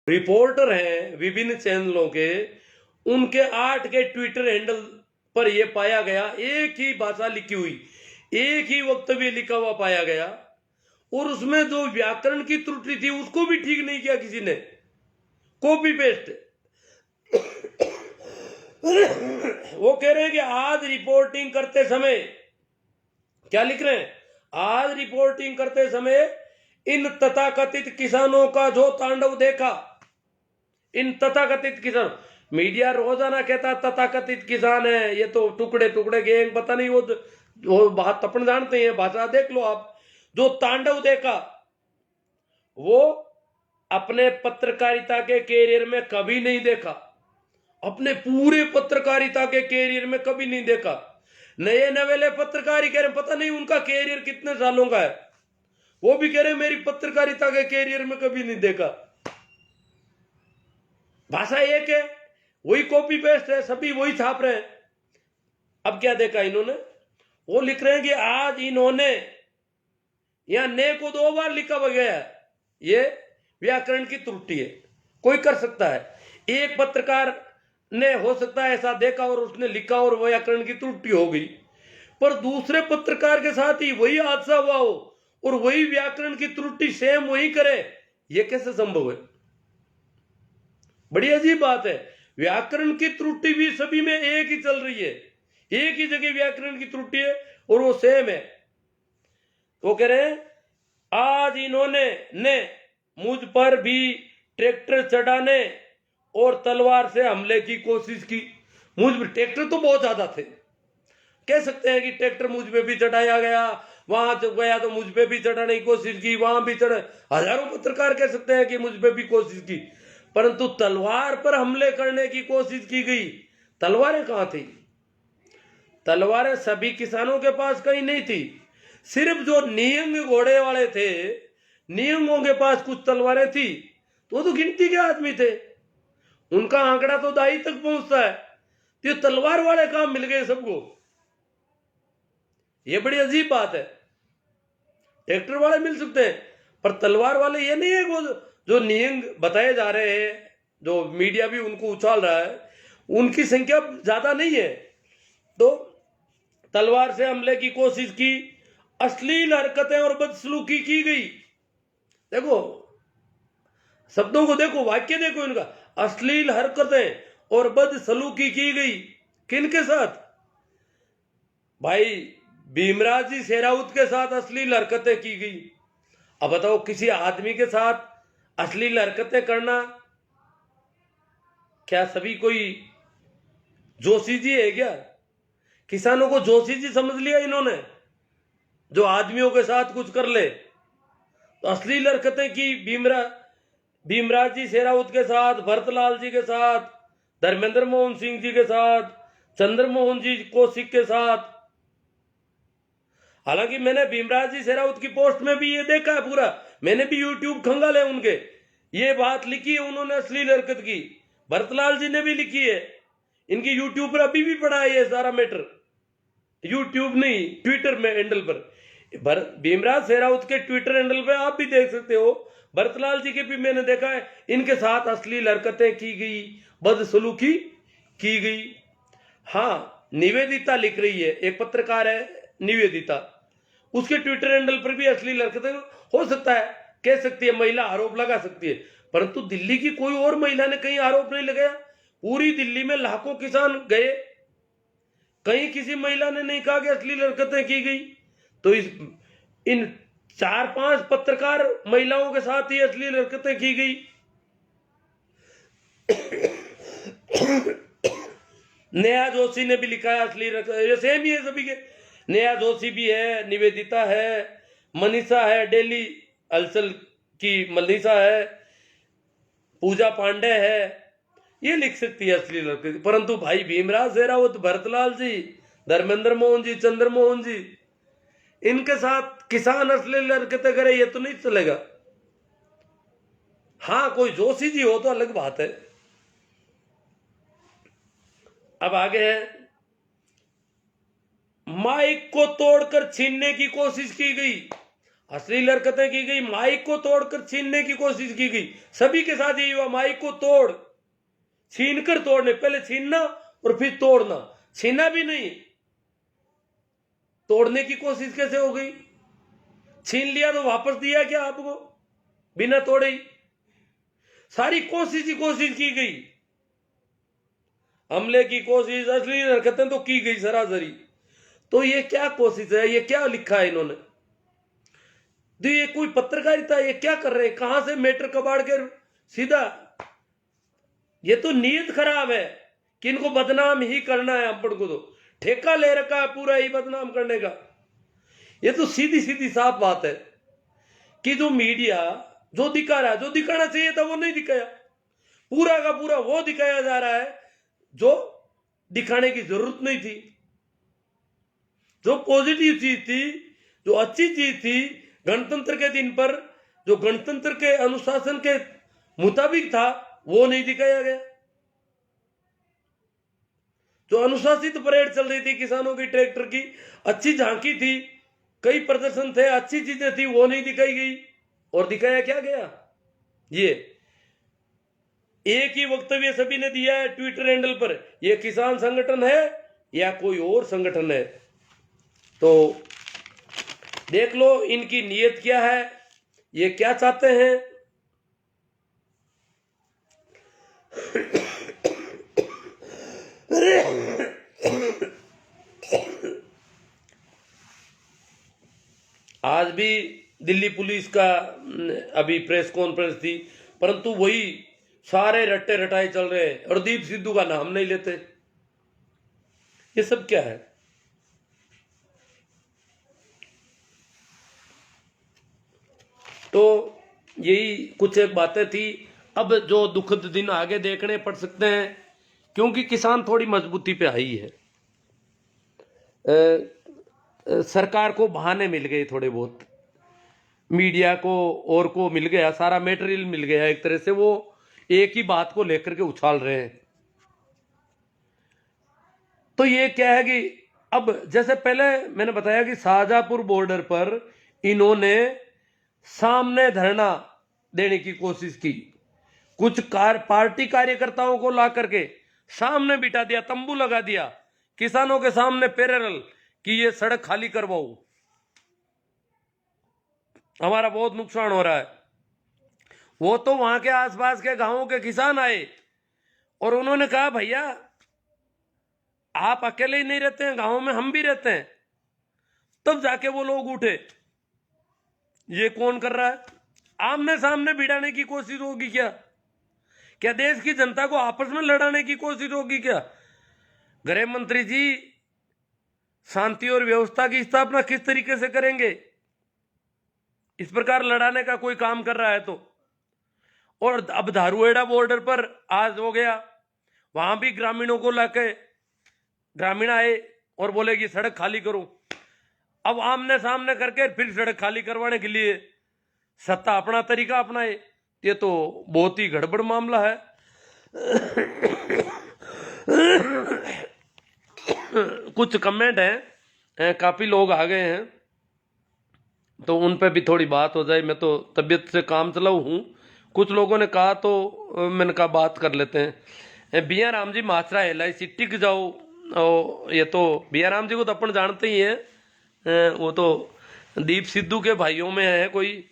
Reporter हैं विभिन्न चैनलों के, उनके 8 के ट्विटर हैंडल पर यह पाया गया, एक ही भाषा लिखी हुई, एक ही वक्तव्य लिखा हुआ पाया गया, और उसमें जो व्याकरण की त्रुटि थी उसको भी ठीक नहीं किया किसी ने, कॉपी पेस्ट। वो कह रहे हैं कि आज रिपोर्टिंग करते समय, क्या लिख रहे हैं, आज रिपोर्टिंग करते समय इन तथाकथित किसानों का जो तांडव देखा, इन तथाकथित किसान, मीडिया रोजाना कहता तथाकथित किसान है, ये तो टुकड़े टुकड़े गैंग, पता नहीं वो बात अपन जानते हैं, भाषा देख लो आप। जो तांडव देखा वो अपने पत्रकारिता के कैरियर में कभी नहीं देखा, अपने पूरे पत्रकारिता के कैरियर में कभी नहीं देखा। नए नवेले पत्रकारी कह रहे पता नहीं उनका कैरियर कितने सालों का है, वो भी कह रहे मेरी पत्रकारिता के कैरियर में कभी नहीं देखा। भाषा एक है, वही कॉपी पेस्ट है, सभी वही छाप रहे हैं। अब क्या देखा इन्होंने, वो लिख रहे हैं कि आज इन्होंने यहां ने को 2 बार लिखा गया है, ये व्याकरण की त्रुटि है, कोई कर सकता है। एक पत्रकार ने हो सकता है ऐसा देखा और उसने लिखा और व्याकरण की त्रुटि हो गई, पर दूसरे पत्रकार के साथ ही वही हादसा हुआ हो और वही व्याकरण की त्रुटि सेम वही करे, ये कैसे संभव है? बड़ी अजीब बात है। व्याकरण की त्रुटि भी सभी में एक ही चल रही है, एक ही जगह व्याकरण की त्रुटि है और वो सेम है। तो कह रहे हैं आज इन्होंने मुझ पर भी ट्रैक्टर चढ़ाने और तलवार से हमले की कोशिश की। मुझ पर ट्रैक्टर तो बहुत ज्यादा थे, कह सकते हैं कि ट्रैक्टर मुझ पे भी चढ़ाया गया, वहां गया तो मुझ पे भी चढ़ाने की कोशिश की, वहां भी चढ़े, हजारों पत्रकार कह सकते हैं कि मुझ पे भी कोशिश की, परंतु तलवार पर हमले करने की कोशिश की गई। तलवारें कहां थी? तलवारें सभी किसानों के पास कहीं नहीं थी, सिर्फ जो नियंग घोड़े वाले थे, नियंगों के पास कुछ तलवारें थी, तो गिनती के आदमी थे, उनका आंकड़ा तो दाई तक पहुंचता है। तो तलवार वाले काम मिल गए सबको, ये बड़ी अजीब बात है। ट्रैक्टर वाले मिल सकते हैं पर तलवार वाले ये नहीं है। वो जो नियंग बताए जा रहे हैं, जो मीडिया भी उनको उछाल रहा है, उनकी संख्या ज्यादा नहीं है। तो तलवार से हमले की कोशिश की, अश्लील हरकतें और बदसलूकी की गई। देखो शब्दों को देखो, वाक्य देखो इनका, अश्लील हरकतें और बदसलूकी की गई। किनके साथ? भाई भीमराज जी शेरावत के साथ अश्लील हरकतें की गई। अब बताओ किसी आदमी के साथ अश्लील हरकतें करना, क्या सभी कोई जोशी जी है क्या? किसानों को जोशी जी समझ लिया इन्होंने, जो आदमियों के साथ कुछ कर ले। तो अश्लील हरकतें की भीमराज जी शेरावत के साथ, भरतलाल जी के साथ, धर्मेंद्र मोहन सिंह जी के साथ, चंद्रमोहन जी कौशिक के साथ। हालांकि मैंने भीमराज जी शेरावत की पोस्ट में भी ये देखा है पूरा, मैंने भी यूट्यूब खंगाले उनके, ये बात लिखी है उन्होंने अश्लील हरकत की। भरतलाल जी ने भी लिखी है, इनकी यूट्यूब पर अभी भी पड़ा है ये सारा मैटर, यूट्यूब नहीं ट्विटर में हैंडल पर। भीमराज शेरावत के ट्विटर हैंडल पे आप भी देख सकते हो, भरतलाल जी के भी मैंने देखा है, इनके साथ अश्लील हरकतें की गई, बदसलूकी की गई। हाँ निवेदिता लिख रही है, एक पत्रकार है निवेदिता, उसके ट्विटर हैंडल पर भी अश्लील हरकतें हो सकता है, कह सकती है महिला, आरोप लगा सकती है, परंतु दिल्ली की कोई और महिला ने कहीं आरोप नहीं लगाया। पूरी दिल्ली में लाखों किसान गए, कहीं किसी महिला ने नहीं कहा कि अश्लील हरकतें की गई। तो इन 4-5 पत्रकार महिलाओं के साथ ही अश्लील हरकतें की गई। नेहा जोशी ने भी लिखा है अश्लील हरकतें, ये सेम ही है सभी के। नेहा जोशी भी है, निवेदिता है, मनीषा है, डेली हलचल की मनीषा है, पूजा पांडे है, ये लिख सकती है अश्लील हरकत। परंतु भाई भीमराज शेरावत, भरतलाल जी, धर्मेंद्र मोहन जी, चंद्रमोहन जी, इनके साथ किसान अश्लील हरकतें करे, ये तो नहीं चलेगा। हाँ कोई जोशी जी हो तो अलग बात है। अब आगे है, माइक को तोड़कर छीनने की कोशिश की गई। अश्लील हरकतें की गई, माइक को तोड़कर छीनने की कोशिश की गई, सभी के साथ यही हुआ, माइक को तोड़ छीनकर तोड़ने, पहले छीनना और फिर तोड़ना, छीना भी नहीं, तोड़ने की कोशिश कैसे हो गई? छीन लिया तो वापस दिया क्या आपको बिना तोड़े ही? सारी कोशिश ही कोशिश की गई, हमले की कोशिश, अश्लील हरकतें तो की गई सरासरी। तो ये क्या कोशिश है, ये क्या लिखा है इन्होंने? तो ये कोई पत्रकारिता, ये क्या कर रहे हैं? कहां से मैटर कबाड़ के सीधा, ये तो नीयत खराब है कि इनको बदनाम ही करना है, अपन को तो ठेका ले रखा है पूरा ही बदनाम करने का। ये तो सीधी सीधी साफ बात है कि जो मीडिया जो दिखा रहा है, जो दिखाना चाहिए था वो नहीं दिखाया, पूरा का पूरा वो दिखाया जा रहा है जो दिखाने की जरूरत नहीं थी। जो पॉजिटिव चीज थी, जो अच्छी चीज थी, गणतंत्र के दिन पर जो गणतंत्र के अनुशासन के मुताबिक था, वो नहीं दिखाया गया। जो अनुशासित परेड चल रही थी किसानों की, ट्रैक्टर की, अच्छी झांकी थी, कई प्रदर्शन थे, अच्छी चीजें थी, वो नहीं दिखाई गई। और दिखाया क्या गया? ये एक ही वक्तव्य सभी ने दिया है ट्विटर हैंडल पर, ये किसान संगठन है या कोई और संगठन है। तो देख लो इनकी नीयत क्या है, ये क्या चाहते हैं। आज भी दिल्ली पुलिस का अभी प्रेस कॉन्फ्रेंस थी, परंतु वही सारे रट्टे रटाए चल रहे हैं और दीप सिद्धू का नाम नहीं लेते। ये सब क्या है? तो यही कुछ एक बातें थी। अब जो दुखद दिन आगे देखने पड़ सकते हैं, क्योंकि किसान थोड़ी मजबूती पे आई है। सरकार को बहाने मिल गए थोड़े बहुत, मीडिया को और को मिल गया, सारा मेटेरियल मिल गया एक तरह से, वो एक ही बात को लेकर के उछाल रहे हैं। तो ये क्या है कि अब जैसे पहले मैंने बताया कि शाहजहांपुर बॉर्डर पर इन्होंने सामने धरना देने की कोशिश की, कुछ पार्टी कार्यकर्ताओं को ला करके सामने बिठा दिया, तंबू लगा दिया किसानों के सामने पैरेलल कि ये सड़क खाली करवाओ, हमारा बहुत नुकसान हो रहा है। वो तो वहां के आसपास के गांवों के किसान आए और उन्होंने कहा भैया आप अकेले ही नहीं रहते हैं, गांव में हम भी रहते हैं। तब जाके वो लोग उठे, ये कौन कर रहा है? आमने सामने भिड़ाने की कोशिश होगी क्या? क्या देश की जनता को आपस में लड़ाने की कोशिश होगी क्या? गृह मंत्री जी शांति और व्यवस्था की स्थापना किस तरीके से करेंगे? इस प्रकार लड़ाने का कोई काम कर रहा है तो। और अब धारूहेड़ा बॉर्डर पर आज हो गया, वहां भी ग्रामीणों को लाके ग्रामीण आए और बोले कि सड़क खाली करो। अब आमने सामने करके फिर सड़क खाली करवाने के लिए सत्ता अपना तरीका अपनाए, ये तो बहुत ही गड़बड़ मामला है। कुछ कमेंट हैं, काफी लोग आ गए हैं, तो उन पे भी थोड़ी बात हो जाए। मैं तो तबीयत से काम चलाऊ हूँ, कुछ लोगों ने कहा तो मैंने कहा बात कर लेते हैं। बिया राम जी माचरा LIC टिक जाओ, ये तो बिया राम जी को तो अपन जानते ही हैं, वो तो दीप सिद्धू के भाइयों में है कोई।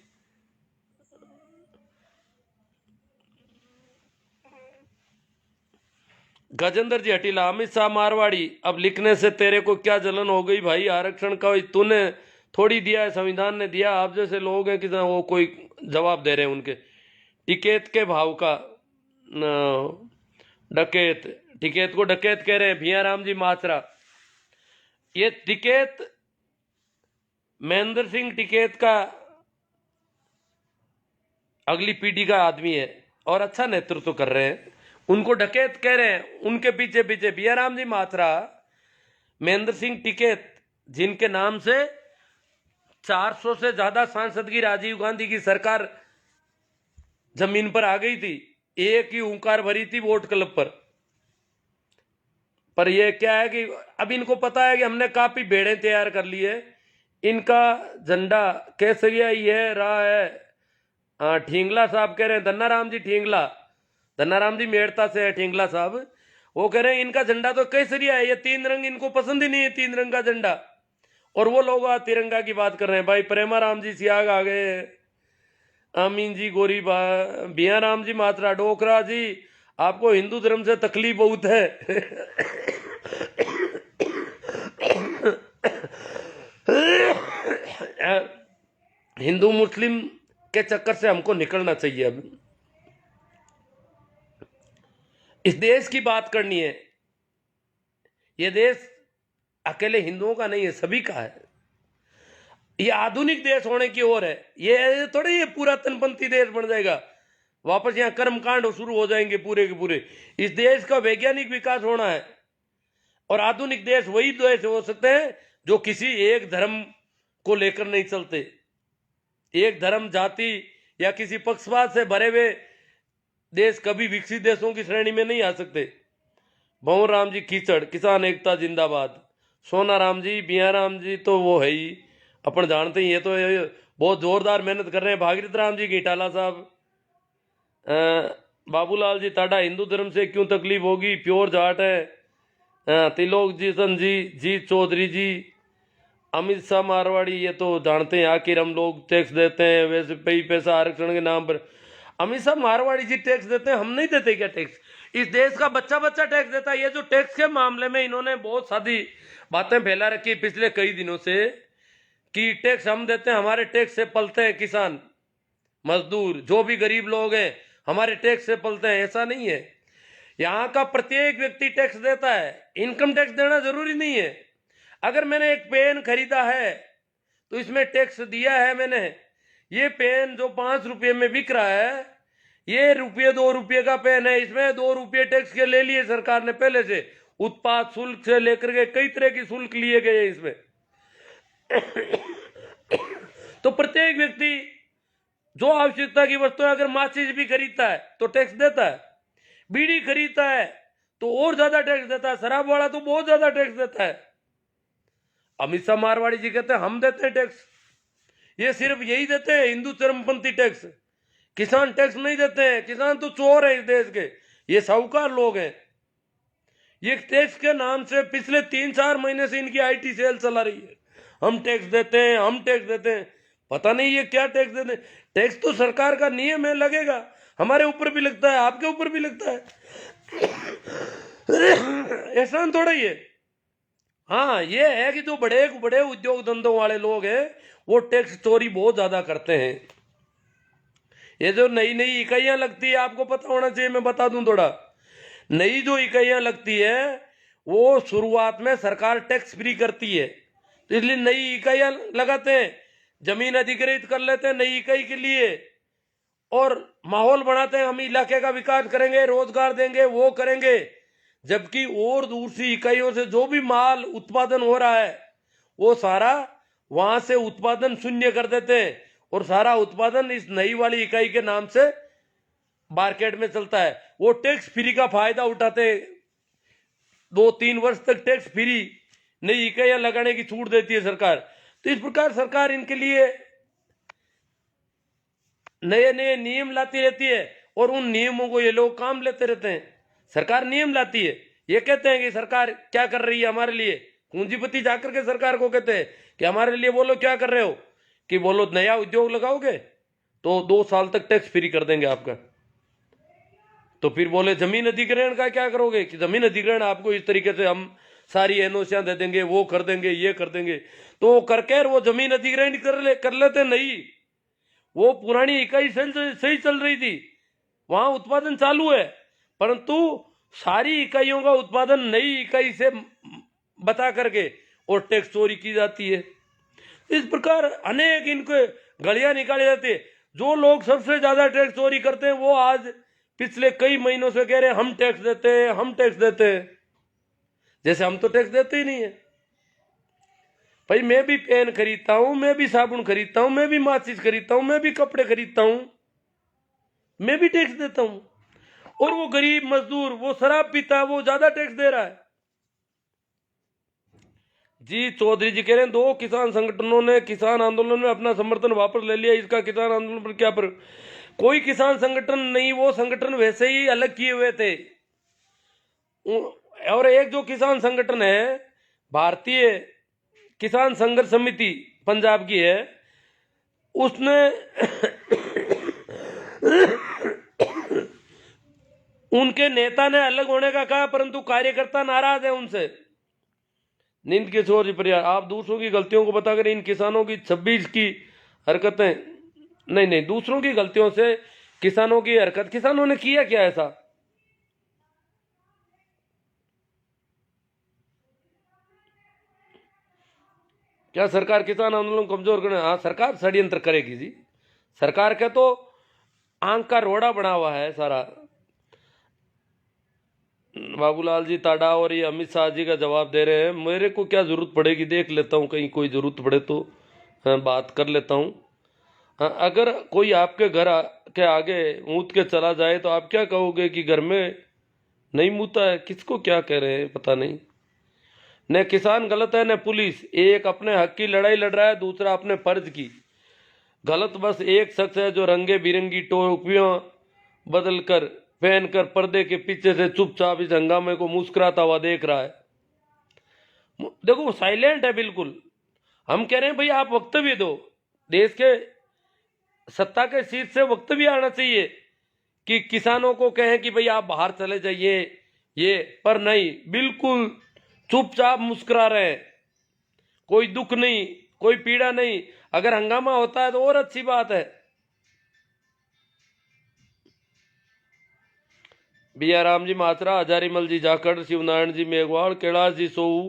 गजेंद्र जी हटीला, अमित शाह मारवाड़ी, अब लिखने से तेरे को क्या जलन हो गई भाई? आरक्षण का तूने थोड़ी दिया है, संविधान ने दिया। आप जैसे लोग हैं कि वो कोई जवाब दे रहे हैं उनके। टिकैत के भाव का डकैत, टिकैत को डकैत कह रहे हैं भिया राम जी माचरा। ये टिकैत महेंद्र सिंह टिकैत का अगली पीढ़ी का आदमी है और अच्छा नेतृत्व कर रहे हैं, उनको डकैत कह रहे हैं। उनके पीछे पीछे बिया राम जी माथुरा, महेंद्र सिंह टिकैत, जिनके नाम से 400 से ज्यादा सांसद की राजीव गांधी की सरकार जमीन पर आ गई थी, एक ही हुंकार भरी थी वोट क्लब पर यह क्या है कि अब इनको पता है कि हमने काफी बेड़े तैयार कर ली है, इनका झंडा केसरिया ये रहा है। ठींगला साहब कह रहे हैं, धन्नाराम जी ठींगला, धन्नाराम जी मेड़ता से है ठींगला साहब, वो कह रहे हैं इनका झंडा तो केसरिया है, ये 3 रंग इनको पसंद ही नहीं है, 3 रंग का झंडा। और वो लोग आज तिरंगा की बात कर रहे हैं। भाई प्रेमाराम जी सियाग आ गए, आमीन जी गोरी बिया राम जी मात्रा डोकरा जी, आपको हिंदू धर्म से तकलीफ बहुत है। हिंदू मुस्लिम के चक्कर से हमको निकलना चाहिए। अब इस देश की बात करनी है, ये देश अकेले हिंदुओं का नहीं है, सभी का है। ये आधुनिक देश होने की ओर है, ये थोड़े ये पुरातनपंथी देश बन जाएगा, वापस यहाँ कर्मकांड शुरू हो जाएंगे पूरे के पूरे। इस देश का वैज्ञानिक विकास होना है, और आधुनिक देश वही देश हो सकते हैं जो किसी एक धर्म को लेकर नहीं चलते। एक धर्म जाति या किसी पक्षपात से भरे हुए देश कभी विकसित देशों की श्रेणी में नहीं आ सकते। भंवर राम जी कीचड़, किसान एकता जिंदाबाद। सोना राम जी बिया राम जी तो वो है ही, अपन जानते ही, ये तो बहुत जोरदार मेहनत कर रहे हैं। भागीरथ राम जी घीटाला साहब, बाबूलाल जी टाडा, हिंदू धर्म से क्यों तकलीफ होगी, प्योर जाट है। तिलोक जी सन जी, जीत चौधरी जी, अमित शाह मारवाड़ी, ये तो जानते हैं आखिर हम लोग टैक्स देते हैं वैसे पैसा आरक्षण के नाम पर। अमित शाह मारवाड़ी जी टैक्स देते हैं, हम नहीं देते क्या टैक्स? इस देश का बच्चा बच्चा टैक्स देता है। ये जो टैक्स के मामले में इन्होंने बहुत सारी बातें फैला रखी पिछले कई दिनों से कि टैक्स हम देते हैं, हमारे टैक्स से पलते हैं किसान मजदूर, जो भी गरीब लोग हैं हमारे टैक्स से पलते हैं। ऐसा नहीं है, यहाँ का प्रत्येक व्यक्ति टैक्स देता है। इनकम टैक्स देना जरूरी नहीं है। अगर मैंने एक पेन खरीदा है तो इसमें टैक्स दिया है मैंने। ये पेन जो 5 रुपये में बिक रहा है, ये ₹2 का पेन है, इसमें ₹2 टैक्स के ले लिए सरकार ने पहले से। उत्पाद शुल्क से लेकर के कई तरह की शुल्क लिए गए हैं इसमें। तो प्रत्येक व्यक्ति जो आवश्यकता की वस्तु है, अगर माचिस भी खरीदता है तो टैक्स देता है, बीड़ी खरीदता है तो और ज्यादा टैक्स देता है, शराब वाला तो बहुत ज्यादा टैक्स देता है। अमित शाह मारवाड़ी जी कहते हैं हम देते हैं टैक्स, ये सिर्फ यही देते हैं हिंदू धर्मपंथी टैक्स, किसान टैक्स नहीं देते हैं। किसान तो चोर है इस देश के, ये साहूकार लोग हैं। ये टैक्स के नाम से पिछले 3-4 महीने से इनकी आईटी सेल चला रही है, हम टैक्स देते हैं, हम टैक्स देते हैं। पता नहीं ये क्या टैक्स देते हैं। टैक्स तो सरकार का नियम है, लगेगा, हमारे ऊपर भी लगता है, आपके ऊपर भी लगता है, एहसान थोड़ा ही है। हाँ ये है कि जो बड़े बड़े उद्योग धंधों वाले लोग हैं वो टैक्स चोरी बहुत ज्यादा करते हैं। ये जो नई नई इकाइयां लगती है, आपको पता होना चाहिए, मैं बता दूं थोड़ा। नई जो इकाइयां लगती है वो शुरुआत में सरकार टैक्स फ्री करती है, तो इसलिए नई इकाइयां लगाते हैं, जमीन अधिग्रहित कर लेते हैं नई इकाई के लिए, और माहौल बनाते हैं हम इलाके का विकास करेंगे, रोजगार देंगे, वो करेंगे। जबकि और दूसरी इकाइयों से जो भी माल उत्पादन हो रहा है वो सारा वहां से उत्पादन शून्य कर देते हैं, और सारा उत्पादन इस नई वाली इकाई के नाम से मार्केट में चलता है। वो टैक्स फ्री का फायदा उठाते, 2-3 वर्ष तक टैक्स फ्री नई इकाइयां लगाने की छूट देती है सरकार। तो इस प्रकार सरकार इनके लिए नए नए नियम लाती रहती है, और उन नियमों को ये लोग काम लेते रहते हैं। सरकार नियम लाती है, ये कहते हैं कि सरकार क्या कर रही है हमारे लिए, पूंजीपति जाकर के सरकार को कहते हैं कि हमारे लिए बोलो क्या कर रहे हो, कि बोलो नया उद्योग लगाओगे तो 2 साल तक टैक्स फ्री कर देंगे आपका। तो फिर बोले जमीन अधिग्रहण का क्या करोगे, कि जमीन अधिग्रहण आपको इस तरीके से हम सारी एनओसियां दे देंगे, वो कर देंगे, ये कर देंगे। तो करके वो जमीन अधिग्रहण कर लेते नहीं। वो पुरानी इकाई सही चल रही थी, वहां उत्पादन चालू है, परंतु सारी इकाइयों का उत्पादन नई इकाई से बता करके और टैक्स चोरी की जाती है। इस प्रकार अनेक इनको गलियां निकाली जाती है। जो लोग सबसे ज्यादा टैक्स चोरी करते हैं वो आज पिछले कई महीनों से कह रहे हैं हम टैक्स देते हैं, हम टैक्स देते हैं, जैसे हम तो टैक्स देते ही नहीं है। भाई मैं भी पेन खरीदता हूं, मैं भी साबुन खरीदता हूं, मैं भी माचिस खरीदता हूं, मैं भी कपड़े खरीदता हूं, मैं भी टैक्स देता हूं। और वो गरीब मजदूर, वो शराब पीता है, वो ज्यादा टैक्स दे रहा है। जी चौधरी जी कह रहे हैं 2 किसान संगठनों ने किसान आंदोलन में अपना समर्थन वापस ले लिया, इसका किसान आंदोलन पर क्या पर? कोई किसान संगठन नहीं, वो संगठन वैसे ही अलग किए हुए थे। और एक जो किसान संगठन है भारतीय किसान संघर्ष समिति पंजाब की है, उसने उनके नेता ने अलग होने का कहा, परंतु कार्यकर्ता नाराज है उनसे। नींद के छोर पर आप दूसरों की गलतियों को बताकर इन किसानों की 26 की हरकतें, नहीं दूसरों की गलतियों से किसानों की हरकत, किसानों ने किया क्या ऐसा? क्या सरकार किसान आंदोलन कमजोर करने? हाँ, सरकार षड्यंत्र करेगी जी। सरकार का तो आंख का रोड़ा बना हुआ है सारा। बाबूलाल जी टाडा और ये अमित शाह जी का जवाब दे रहे हैं, मेरे को क्या जरूरत पड़ेगी, देख लेता हूँ, कहीं कोई जरूरत पड़े तो बात कर लेता हूँ। अगर कोई आपके घर के आगे मूत के चला जाए तो आप क्या कहोगे कि घर में नहीं मूता है? किसको क्या कह रहे हैं पता नहीं। न किसान गलत है न पुलिस, एक अपने हक की लड़ाई लड़ रहा है, दूसरा अपने फर्ज की। गलत बस एक शख्स है जो रंगे बिरंगी टोपियां बदल कर पहनकर पर्दे के पीछे से चुपचाप इस हंगामे को मुस्कुराता हुआ देख रहा है। देखो वो साइलेंट है बिल्कुल। हम कह रहे हैं भाई आप वक्तव्य दो, देश के सत्ता के सीट से वक्तव्य आना चाहिए कि किसानों को कहें कि भाई आप बाहर चले जाइए, ये पर नहीं, बिल्कुल चुपचाप मुस्कुरा रहे हैं। कोई दुख नहीं, कोई पीड़ा नहीं। अगर हंगामा होता है तो और अच्छी बात है। बिया राम जी मात्रा, हजारीमल जी जाखड़, शिवनारायण जी मेघवाल, कैलाश जी सोऊ,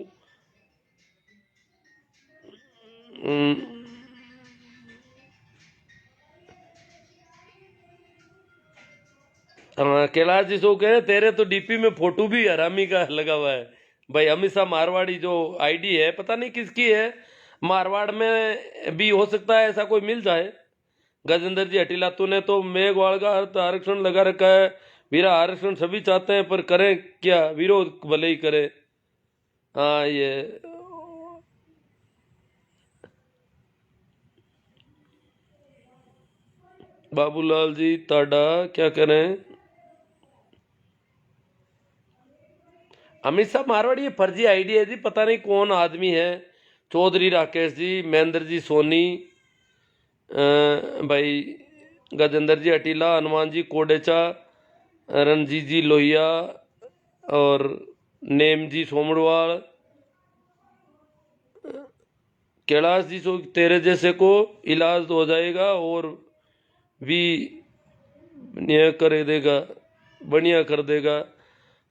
कैलाश जी सो कहे तेरे तो डीपी में फोटो भी हरामी का लगा हुआ है। भाई अमित शाह मारवाड़ी जो आईडी है पता नहीं किसकी है, मारवाड़ में भी हो सकता है ऐसा कोई मिल जाए। गजेंद्र जी हटीला तूने तो मेघवाल का आरक्षण लगा रखा है, वीरा आरक्षण सभी चाहते हैं पर करें क्या, विरोध भले ही करे। हाँ ये बाबूलाल जी टाडा क्या कह रहे हैं? अमित शाह मारवाड़ी ये फर्जी आईडी है जी, पता नहीं कौन आदमी है। चौधरी राकेश जी, महेंद्र जी सोनी, भाई गजेंद्र जी अटीला, हनुमान जी कोडेचा, रणजीत जी लोहिया और नेम जी सोमड़वाल, कैलाश जी सो तेरे जैसे को इलाज हो जाएगा और भी बढ़िया कर देगा, बढ़िया कर देगा।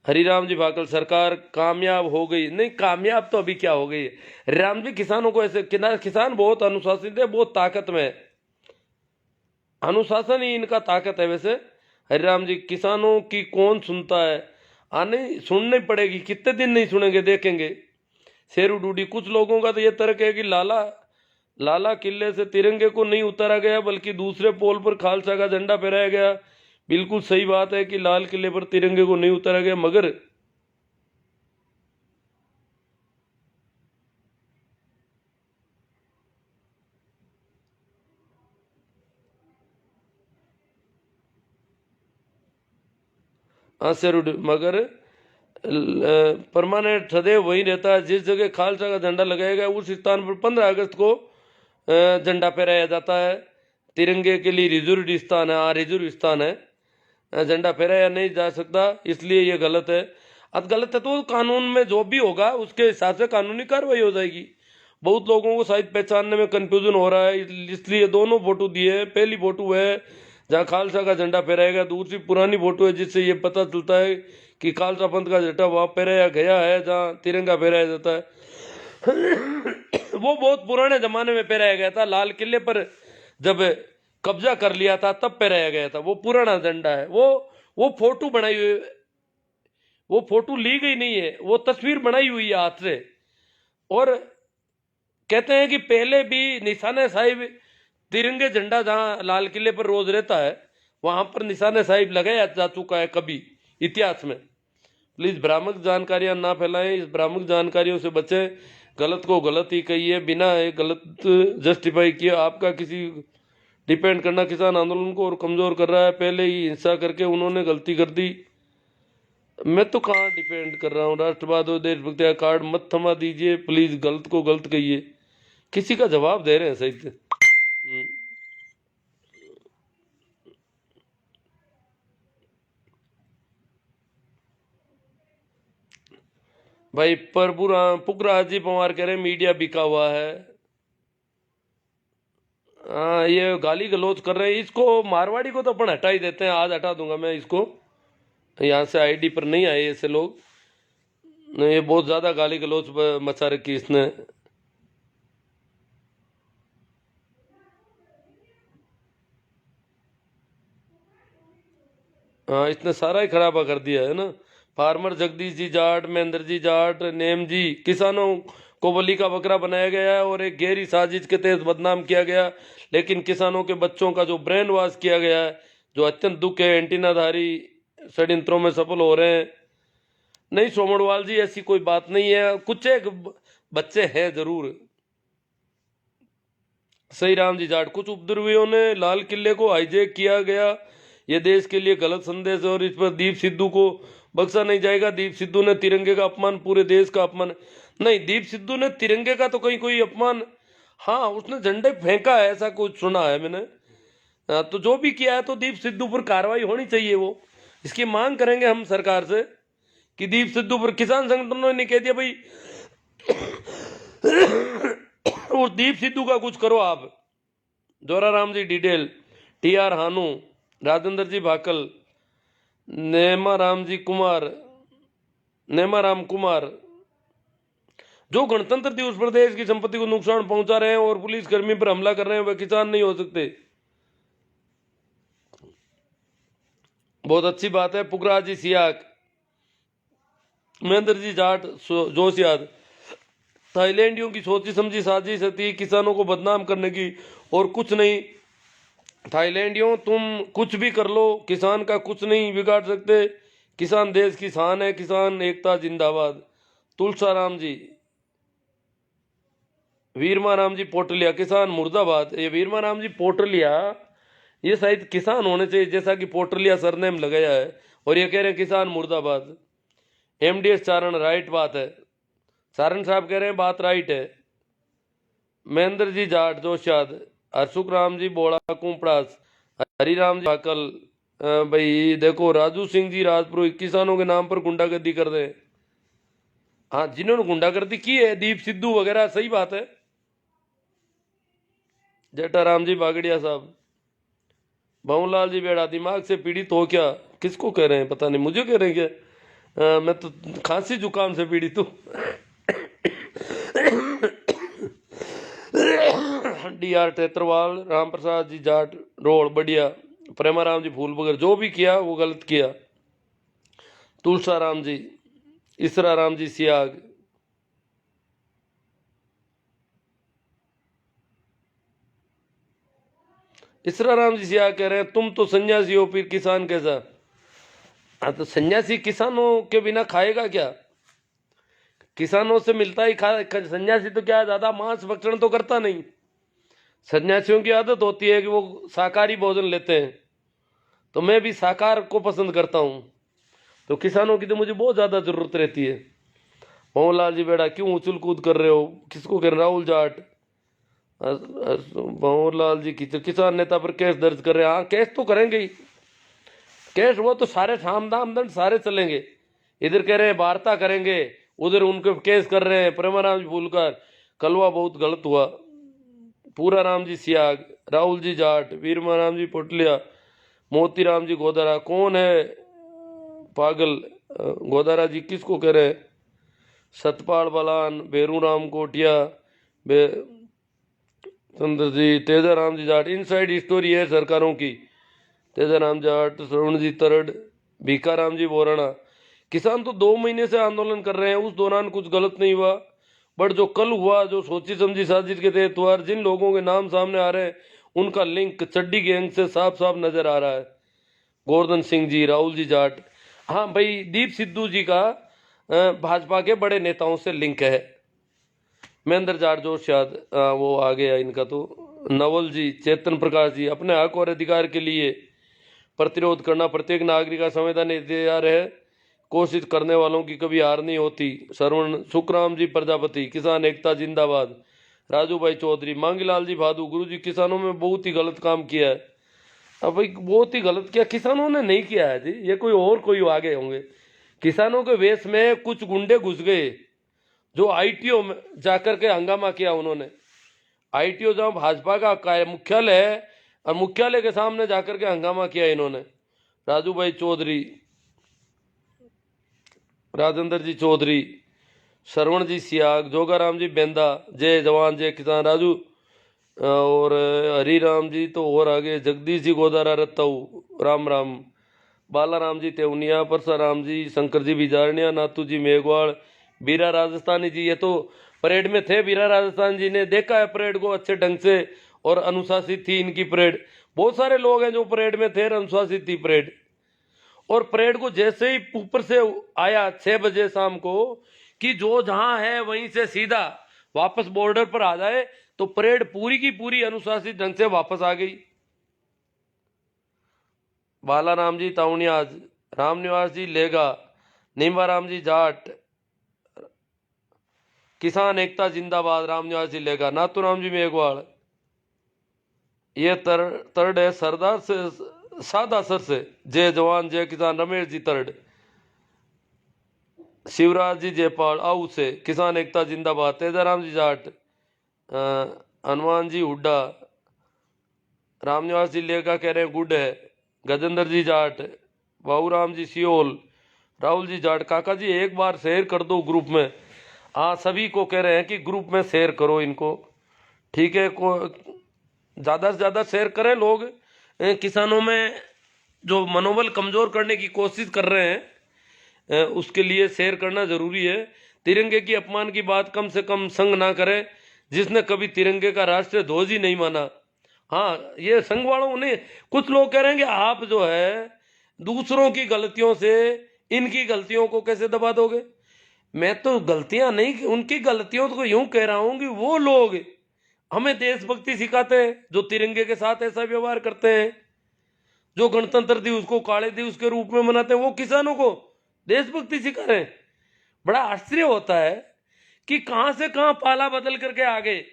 हरिराम जी भाकल सरकार कामयाब हो गई, नहीं कामयाब तो अभी क्या हो गई है। हरिराम जी किसानों को ऐसे, किसान बहुत अनुशासित है, बहुत ताकत में है, अनुशासन ही इनका ताकत है। वैसे हरिराम जी किसानों की कौन सुनता है, आने सुननी पड़ेगी, कितने दिन नहीं सुनेंगे देखेंगे। शेरू डूडी, कुछ लोगों का तो ये तर्क है कि लाला किले से तिरंगे को नहीं उतारा गया बल्कि दूसरे पोल पर खालसा का झंडा फहराया गया। बिल्कुल सही बात है कि लाल किले पर तिरंगे को नहीं उतारा गया, मगर मगर परमानेंट सदैव वही रहता है। जिस जगह खालसा का झंडा लगाया गया उस स्थान पर 15 अगस्त को झंडा फहराया जाता है। तिरंगे के लिए रिजर्व स्थान है, रिजर्व स्थान है, झंडा फहराया नहीं जा सकता, इसलिए ये गलत है। अब गलत है तो कानून में जो भी होगा उसके हिसाब से कानूनी कार्रवाई हो जाएगी। बहुत लोगों को शायद पहचानने में कंफ्यूजन हो रहा है, इसलिए दोनों फोटो दिए। पहली फोटो है जहाँ खालसा का झंडा फहराएगा, दूसरी पुरानी फोटो है जिससे ये पता चलता है कि खालसा पंथ का झंडा वहाँ फहराया गया है जहाँ तिरंगा फहराया जाता है। वो बहुत पुराने जमाने में फहराया गया था, लाल किले पर जब कब्जा कर लिया था तब फहराया गया था, वो पुराना झंडा है। वो फोटो बनाई हुई, वो फोटो ली गई नहीं है, वो तस्वीर बनाई हुई है हाथ से। और कहते हैं कि पहले भी निशाने साहिब तिरंगे झंडा जहां लाल किले पर रोज रहता है वहां पर निशाने साहिब लगाया जा चुका है कभी इतिहास में। प्लीज भ्रामक जानकारियां ना फैलाएं, इस भ्रामक जानकारियों से बचें गलत को गलत ही कहिए, बिना एक गलत जस्टिफाई किए आपका किसी डिपेंड करना किसान आंदोलन को और कमजोर कर रहा है। पहले ही हिंसा करके उन्होंने गलती कर दी। मैं तो कहाँ डिपेंड कर रहा हूँ। राष्ट्रवाद और देशभक्ति का कार्ड मत थमा दीजिए प्लीज, गलत को गलत कहिए। किसी का जवाब दे रहे हैं सही से। भाई पुखराज जी पवार कह रहे हैं मीडिया बिका हुआ है। हाँ, ये गाली गलौज कर रहे हैं। इसको मारवाड़ी को तो अपन हटा ही देते हैं, आज हटा दूंगा मैं इसको। यहाँ से आईडी पर नहीं आए ऐसे लोग, ये बहुत ज्यादा गाली गलौज मचा रखी इसने। हाँ, इसने सारा ही खराबा कर दिया है ना। फार्मर जगदीश जी जाट, महेंद्र जी जाट, नेम जी, किसानों को बलि का बकरा बनाया गया है और एक गहरी साजिश के तहत बदनाम किया गया। लेकिन किसानों के बच्चों का जो ब्रेन वॉश किया गया है, जो अत्यंत दुख है, एंटीनाधारी षड्यंत्रों में सफल हो रहे हैं। नहीं सोमड़वाल जी, ऐसी कोई बात नहीं है। कुछ एक बच्चे हैं जरूर। सही राम जी जाट, कुछ उपद्रवियों ने लाल किले को हाईजैक किया गया, ये देश के लिए गलत संदेश है और इस पर दीप सिद्धू को बख्शा नहीं जाएगा। दीप सिद्धू ने तिरंगे का अपमान, पूरे देश का अपमान। नहीं, दीप सिद्धू ने तिरंगे का तो कहीं कोई अपमान, हाँ उसने झंडे फेंका है ऐसा कुछ सुना है मैंने। तो जो भी किया है तो दीप सिद्धू पर कार्रवाई होनी चाहिए। वो इसकी मांग करेंगे हम सरकार से कि दीप सिद्धू पर, किसान संगठनों ने कह दिया भाई उस दीप सिद्धू का कुछ करो आप। जोराराम जी डिटेल, टी.आर. हानू, राजेंद्र जी भाकल, नेमाराम कुमार, जो गणतंत्र दिवस पर देश की संपत्ति को नुकसान पहुंचा रहे हैं और पुलिसकर्मी पर हमला कर रहे हैं, वह किसान नहीं हो सकते। बहुत अच्छी बात है। पुखराज जी सियाक, महेंद्र जी जाट, जोशियाद, थाईलैंडियों की सोची समझी साजिश थी किसानों को बदनाम करने की और कुछ नहीं। थाईलैंडियों तुम कुछ भी कर लो, किसान का कुछ नहीं बिगाड़ सकते। किसान देश की शान है, किसान एकता जिंदाबाद। तुलसाराम जी, वीरमाराम जी पोटलिया, किसान मुर्दाबाद। ये वीरमाराम जी पोटलिया, ये शायद किसान होने चाहिए, जैसा कि पोटलिया सरनेम लगाया है और ये कह रहे हैं किसान मुर्दाबाद। एमडीएस चारण, राइट बात है। सारण साहब कह रहे हैं बात राइट है। महेंद्र जी जाट, जोशाद, हरसुख राम जी बोड़ा, कुंपड़ास, हरिराम जी भाकल। भाई देखो, राजू सिंह जी राजपुरोहित, किसानों के नाम पर गुंडागर्दी कर रहे हैं। हाँ, जिन्होंने गुंडागर्दी की है, दीप सिद्धू वगैरह, सही बात है। जटाराम जी बागड़िया साहब, भवनलाल जी बेड़ा, दिमाग से पीड़ित हो क्या? किसको कह रहे हैं पता नहीं, मुझे कह रहे हैं क्या? मैं तो खांसी जुकाम से पीड़ित हूँ। डी.आर. टेत्रवाल, राम प्रसाद जी जाट रोड बढ़िया, प्रेमाराम जी फूल बगर, जो भी किया वो गलत किया। तुलसाराम जी, इसरा राम जी सियाग, इसरा राम जी सियाग कह रहे हैं तुम तो सन्यासी हो, फिर किसान कैसा? हाँ, तो सन्यासी किसानों के बिना खाएगा क्या? किसानों से मिलता ही खा। सन्यासी तो क्या ज्यादा मांस भक्षण तो करता नहीं। सन्यासियों की आदत होती है कि वो शाकाहारी भोजन लेते हैं, तो मैं भी शाकाहार को पसंद करता हूँ। तो किसानों की तो मुझे बहुत ज्यादा जरूरत रहती है। मोहनलाल जी बेड़ा, क्यों उछल कूद कर रहे हो? किसको कह रहे? राहुल जाट, मोहनलाल जी किसान नेता पर केस दर्ज कर रहे हैं। हाँ, केस तो करेंगे ही। केस वो तो सारे सामदाम दंड सारे चलेंगे। इधर कह रहे हैं वार्ता करेंगे, उधर उनके केस कर रहे हैं। प्रेमाराम जी फूलकर, कलवा बहुत गलत हुआ। पूरा राम जी सियाग, राहुल जी जाट, वीरमाराम जी पोटलिया, मोतीराम जी गोदारा। कौन है पागल? गोदारा जी किसको कह रहे हैं? सतपाल बलान, बेरूराम कोटिया, चंद्र जी, तेजाराम जी जाट। इनसाइड स्टोरी है सरकारों की। तेजाराम जाट, श्रवण जी तरड़, भीखाराम जी बोराना। किसान तो 2 महीने से आंदोलन कर रहे हैं, उस दौरान कुछ गलत नहीं हुआ, बट जो कल हुआ, जो सोची समझी साजिश के तहत हुआ, जिन लोगों के नाम सामने आ रहे हैं उनका लिंक चड्डी गैंग से साफ साफ नजर आ रहा है। गोवर्धन सिंह जी, राहुल जी जाट। हाँ भाई, दीप सिद्धू जी का भाजपा के बड़े नेताओं से लिंक है। महेंद्र जाट जोश याद वो आ गया इनका। तो नवल जी, चेतन प्रकाश जी, अपने हक और अधिकार के लिए प्रतिरोध करना प्रत्येक नागरिक का संविधान अधिकार है, कोशिश करने वालों की कभी हार नहीं होती। श्रवण सुखराम जी प्रजापति, किसान एकता जिंदाबाद। राजू भाई चौधरी, मांगीलाल जी भादू, गुरु जी किसानों में बहुत ही गलत काम किया है। अब भाई बहुत ही गलत किया, किसानों ने नहीं किया है जी, ये कोई आगे होंगे। किसानों के वेश में कुछ गुंडे घुस गए जो आईटीओ में जाकर के हंगामा किया उन्होंने। आईटीओ जहां भाजपा का मुख्यालय है और मुख्यालय के सामने जाकर के हंगामा किया इन्होंने। राजू भाई चौधरी, राजेंद्र जी चौधरी, श्रवण जी सियाग, जोगाराम जी बेंदा, जय जवान जय किसान राजू, और हरिराम जी तो और आगे, जगदीश जी गोदारा रत्ताऊ, राम राम, बालाराम जी तेवनिया, परसाराम जी, शंकर जी बिजारनिया, नाथू जी मेघवाल, बीरा राजस्थानी जी, ये तो परेड में थे। बीरा राजस्थान जी ने देखा है परेड को अच्छे ढंग से और अनुशासित थी इनकी परेड। बहुत सारे लोग हैं जो परेड में थे और अनुशासित थी परेड। और परेड को जैसे ही ऊपर से आया 6 बजे शाम को कि जो जहां है वहीं से सीधा वापस बॉर्डर पर आ जाए, तो परेड पूरी की पूरी अनुशासित ढंग से वापस आ गई। बालाराम जी ताउनियाज, रामनिवास जी लेगा, नीमाराम जी जाट, किसान एकता जिंदाबाद, रामनिवास जी लेगा, नाथूराम जी मेघवाल, ये तर्ड है सरदार से सादा सर से, जय जवान जय किसान, रमेश जी तर्ड, शिवराज जी जयपाल आऊ से, किसान एकता जिंदाबाद, तेजाराम जी जाट, हनुमान जी हुड्डा, रामनिवास जी लेगा कह रहे हैं गुड है, गजेंद्र जी जाट, बाबूराम जी सियोल, राहुल जी जाट। काका जी एक बार शेयर कर दो ग्रुप में। हाँ, सभी को कह रहे हैं कि ग्रुप में शेयर करो इनको, ठीक है। को ज़्यादा से ज़्यादा शेयर करें लोग। किसानों में जो मनोबल कमज़ोर करने की कोशिश कर रहे हैं, उसके लिए शेयर करना ज़रूरी है। तिरंगे की अपमान की बात कम से कम संग ना करें जिसने कभी तिरंगे का राष्ट्रीय ध्वज ही नहीं माना। हाँ, ये संघ वालों ने, कुछ लोग कह रहे हैं कि आप जो है दूसरों की गलतियों से इनकी गलतियों को कैसे दबा दोगे। मैं तो गलतियां नहीं, उनकी गलतियों को यूं कह रहा हूं कि वो लोग हमें देशभक्ति सिखाते हैं जो तिरंगे के साथ ऐसा व्यवहार करते हैं, जो गणतंत्र दिवस को काले दिवस के रूप में मनाते हैं, वो किसानों को देशभक्ति सिखा रहे हैं। बड़ा आश्चर्य होता है कि कहां से कहां पाला बदल करके आ गए।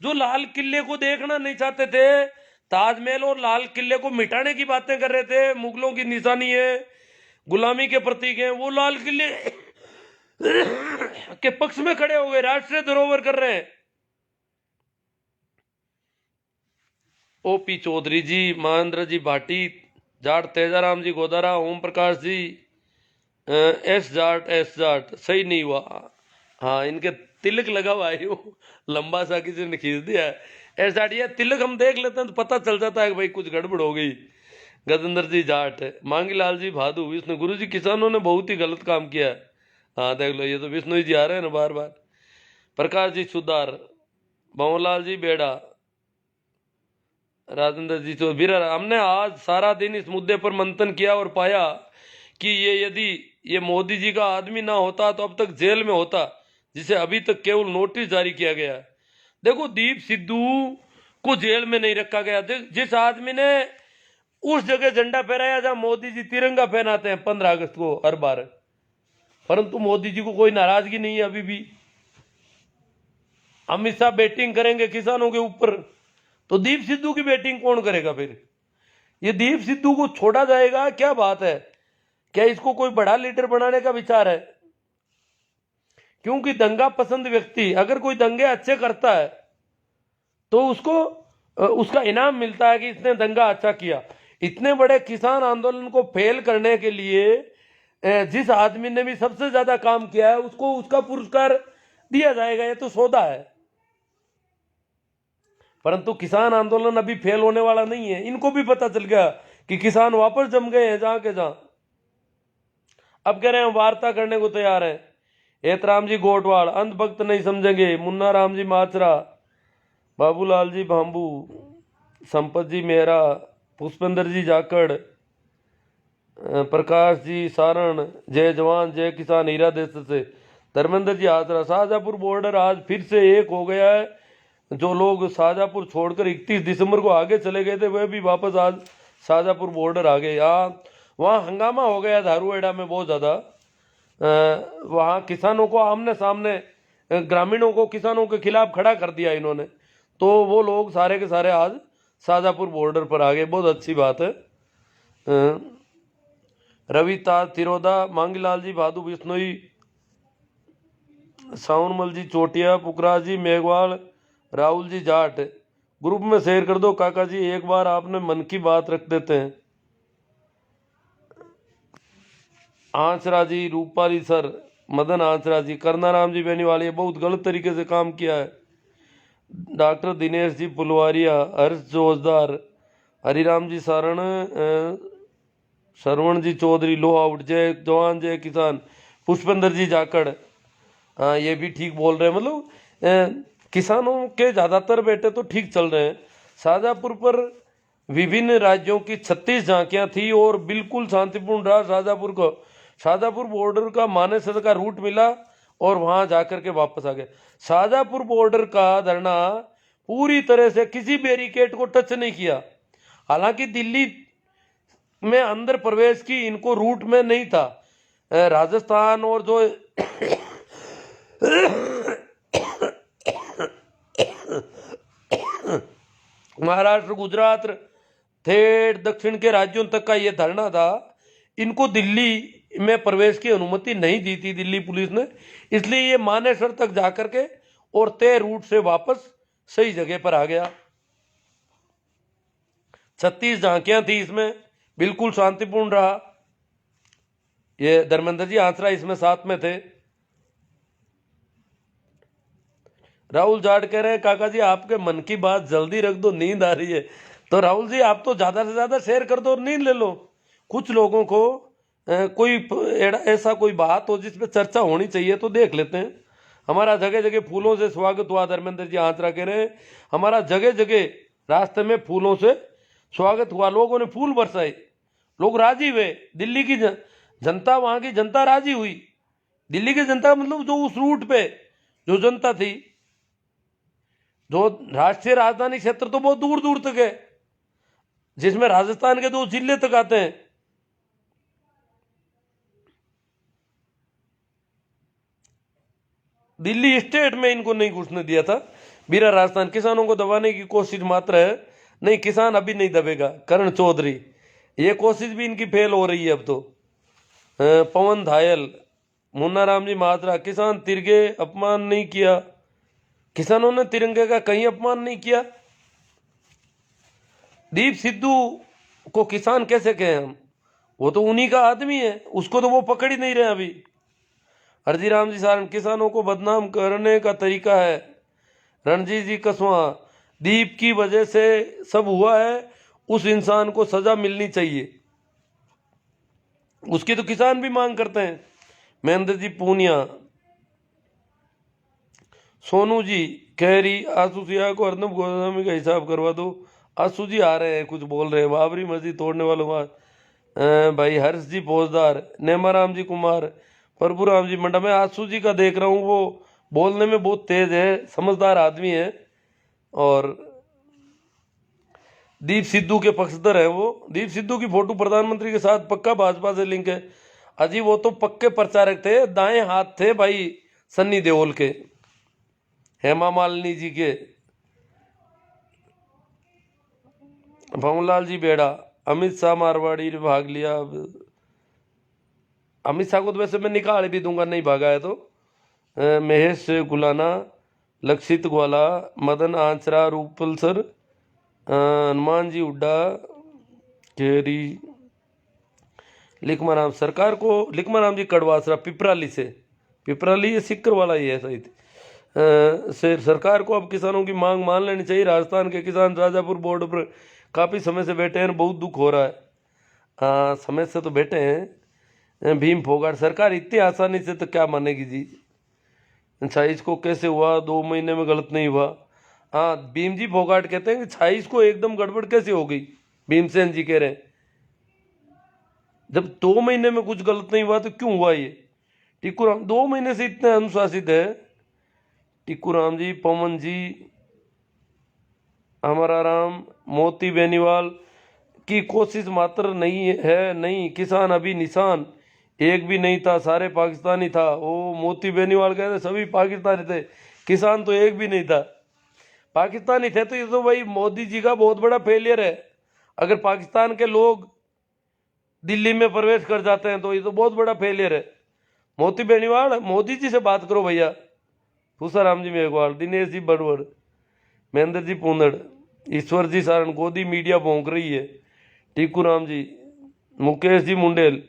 जो लाल किले को देखना नहीं चाहते थे, ताजमहल और लाल किले को मिटाने की बातें कर रहे थे, मुगलों की निशानी है, गुलामी के प्रतीक हैं, वो लाल किले के पक्ष में खड़े हो गए, राष्ट्रीय धरोहर कर रहे हैं। ओपी चौधरी जी, महेंद्र जी भाटी जाट, तेजाराम जी गोदारा, ओम प्रकाश जी, एस जाट सही नहीं हुआ। हाँ, इनके तिलक लगा हुआ है, लंबा सा किसी ने खींच दिया है। एस जाट, ये तिलक हम देख लेते हैं तो पता चल जाता है कि भाई कुछ गड़बड़ हो गई। गजेंद्र जी जाट, मांगीलाल जी भादू, विष्णु, गुरु जी किसानों ने बहुत ही गलत काम किया है। हाँ देख लो, ये तो विष्णु जी आ रहे हैं ना बार बार। प्रकाश जी सुधार, भंवरलाल जी बेड़ा, राजेंद्र जी तो बीरा। हमने आज सारा दिन इस मुद्दे पर मंथन किया और पाया कि यदि ये मोदी जी का आदमी ना होता तो अब तक जेल में होता, जिसे अभी तक केवल नोटिस जारी किया गया है। देखो, दीप सिद्धू को जेल में नहीं रखा गया। जिस आदमी ने उस जगह झंडा फहराया जहां मोदी जी तिरंगा पहनाते हैं 15 अगस्त को हर बार, परंतु मोदी जी को कोई नाराजगी नहीं है अभी भी। अमित शाह बैटिंग करेंगे किसानों के ऊपर, तो दीप सिद्धू की बैटिंग कौन करेगा फिर? ये दीप सिद्धू को छोड़ा जाएगा? क्या बात है, क्या इसको कोई बड़ा लीडर बनाने का विचार है? क्योंकि दंगा पसंद व्यक्ति अगर कोई दंगे अच्छे करता है तो उसको उसका इनाम मिलता है कि इसने दंगा अच्छा किया। इतने बड़े किसान आंदोलन को फेल करने के लिए जिस आदमी ने भी सबसे ज्यादा काम किया है उसको उसका पुरस्कार दिया जाएगा, ये तो सौदा है। परंतु किसान आंदोलन अभी फेल होने वाला नहीं है। इनको भी पता चल गया कि किसान वापस जम गए हैं जहां के जहां। अब कह रहे हैं वार्ता करने को तैयार है। एतराम जी गोटवाड़, अंधभक्त नहीं समझेंगे, मुन्ना राम जी माचरा, बाबूलाल जी भांबू, संपत जी मेहरा, पुष्पेंद्र जी जाकड़, प्रकाश जी सारण, जय जवान जय किसान हीरा देश से, धर्मेंद्र जी आसरा, शाहजहाँपुर बॉर्डर आज फिर से एक हो गया है। जो लोग शाहजहाँपुर छोड़कर 31 दिसंबर को आगे चले गए थे वह भी वापस आज शाहजहाँपुर बॉर्डर आ गए। वहाँ हंगामा हो गया धारूहेड़ा में बहुत ज़्यादा। वहाँ किसानों को आमने सामने, ग्रामीणों को किसानों के खिलाफ खड़ा कर दिया इन्होंने, तो वो लोग सारे के सारे आज शाहजहाँपुर बॉर्डर पर आ गए। बहुत अच्छी बात है। रवि ताज तिरोदा, मांगीलाल जी भादू बिश्नोई, साउनमल जी चोटिया, पुखराज जी मेघवाल, राहुल जी जाट, ग्रुप में शेयर कर दो काका जी, एक बार आपने मन की बात रख देते हैं। आंसरा जी, रूपाली सर, मदन आंसरा जी, करनाराम जी बेनीवाली, बहुत गलत तरीके से काम किया है। डॉक्टर दिनेश जी पुलवारिया, हर्ष जोजदार, हरिराम जी सारण, श्रवण जी चौधरी, लो आउट, जय जवान जय किसान, पुष्पेंद्र जी जाकड़, हाँ ये भी ठीक बोल रहे हैं। मतलब किसानों के ज़्यादातर बेटे तो ठीक चल रहे हैं। शाहजहाँपुर पर विभिन्न राज्यों की 36 झांकियां थी और बिल्कुल शांतिपूर्ण रहा शाहजहाँपुर को। शाहजहाँपुर बॉर्डर का मानेसर का रूट मिला और वहां जाकर के वापस आ गए। शाहजहाँपुर बॉर्डर का धरना पूरी तरह से किसी बैरिकेड को टच नहीं किया। हालांकि दिल्ली में अंदर प्रवेश की इनको रूट में नहीं था। राजस्थान और जो महाराष्ट्र, गुजरात, ठेठ दक्षिण के राज्यों तक का ये धरना था। इनको दिल्ली में प्रवेश की अनुमति नहीं दी थी दिल्ली पुलिस ने, इसलिए ये मानेसर तक जाकर के और तय रूट से वापस सही जगह पर आ गया। 36 झांकियां थी इसमें, बिल्कुल शांतिपूर्ण रहा। ये धर्मेंद्र जी आंसरा इसमें साथ में थे। राहुल जाट कह रहे हैं काका जी आपके मन की बात जल्दी रख दो, नींद आ रही है। तो राहुल जी आप तो ज्यादा से ज्यादा शेयर कर दो और नींद ले लो। कुछ लोगों को कोई ऐसा कोई बात हो जिस पे चर्चा होनी चाहिए तो देख लेते हैं। हमारा जगह जगह फूलों से स्वागत हुआ, धर्मेंद्र जी आंसरा कह रहे हैं हमारा जगह जगह रास्ते में फूलों से स्वागत हुआ, लोगों ने फूल बरसाए, लोग राजी हुए। दिल्ली की जनता, वहां की जनता राजी हुई। दिल्ली की जनता मतलब जो उस रूट पे जो जनता थी, जो राष्ट्रीय राजधानी क्षेत्र तो बहुत दूर दूर तक है, जिसमें राजस्थान के 2 जिले तक आते हैं। दिल्ली स्टेट में इनको नहीं घुसने दिया था। बीरा राजस्थान किसानों को दबाने की कोशिश मात्र है, नहीं किसान अभी नहीं दबेगा। करण चौधरी, ये कोशिश भी इनकी फेल हो रही है अब तो। पवन धायल, मुन्ना राम जी महात्रा, किसान तिरंगे अपमान नहीं किया। किसानों ने तिरंगे का कहीं अपमान नहीं किया। दीप सिद्धू को किसान कैसे कहें हम, वो तो उन्हीं का आदमी है, उसको तो वो पकड़ ही नहीं रहे अभी। हरजीराम जी सारण, किसानों को बदनाम करने का तरीका है। रणजीत जी कसवा, दीप की वजह से सब हुआ है, उस इंसान को सजा मिलनी चाहिए, उसकी तो किसान भी मांग करते हैं। महेंद्र जी पूनिया, सोनू जी खैरी, आसू सिया को अर्नब गोस्वामी का हिसाब करवा दो। आसू जी आ रहे हैं, कुछ बोल रहे हैं। बाबरी मस्जिद तोड़ने वालों भाई हर्ष जी फौजदार, नेमाराम जी कुमार, प्रभुराम जी मंडा। मैं आसू जी का देख रहा हूँ, वो बोलने में बहुत तेज है, समझदार आदमी है और दीप सिद्धू के पक्षधर है वो। दीप सिद्धू की फोटो प्रधानमंत्री के साथ पक्का भाजपा से लिंक है। अजी वो तो पक्के प्रचारक थे, दाएं हाथ थे भाई सन्नी देओल के, हेमा मालिनी जी के। भवनलाल जी बेड़ा, अमित शाह मारवाड़ी ने भाग लिया। अमित शाह को तो वैसे मैं निकाल भी दूंगा, नहीं भागा है तो। महेश गुलाना, लक्षित ग्वाला, मदन आंचरा, रूपल सर, हनुमान जी हुड्डा, केरी, लिखमाराम सरकार को, लिखमाराम जी कड़वासरा पिपराली से, पिपराली ये सिक्कर वाला ही है सही। सरकार को अब किसानों की मांग मान लेनी चाहिए। राजस्थान के किसान शाहजहाँपुर बॉर्डर पर काफ़ी समय से बैठे हैं, बहुत दुख हो रहा है। हाँ समय से तो बैठे हैं। भीम फोगाट, सरकार इतनी आसानी से तो क्या मानेगी जी। अच्छा इसको कैसे हुआ, 2 महीने में गलत नहीं हुआ। हाँ भीम जी फोगाट कहते हैं कि 26 को एकदम गड़बड़ कैसे हो गई। भीमसेन जी कह रहे हैं जब 2 महीने में कुछ गलत नहीं हुआ तो क्यों हुआ ये। टिक्कू राम 2 महीने से इतने अनुशासित है। टिक्कू राम जी, पवन जी, हमारा राम, मोती बेनीवाल की कोशिश मात्र नहीं है। नहीं, किसान अभी निशान एक भी नहीं था, सारे पाकिस्तानी था। वो मोती बेनीवाल कहते सभी पाकिस्तानी थे, किसान तो एक भी नहीं था। पाकिस्तानी थे तो ये तो भाई मोदी जी का बहुत बड़ा फेलियर है। अगर पाकिस्तान के लोग दिल्ली में प्रवेश कर जाते हैं तो ये तो बहुत बड़ा फेलियर है। मोती बेनीवाल, मोदी जी से बात करो भैया। भूसाराम जी मेघवाल, दिनेश जी बड़वड़, महेंद्र जी पूंदड़, ईश्वर जी सारण, गोदी मीडिया भौंक रही है। टिक्कू राम जी, मुकेश जी मुंडेल,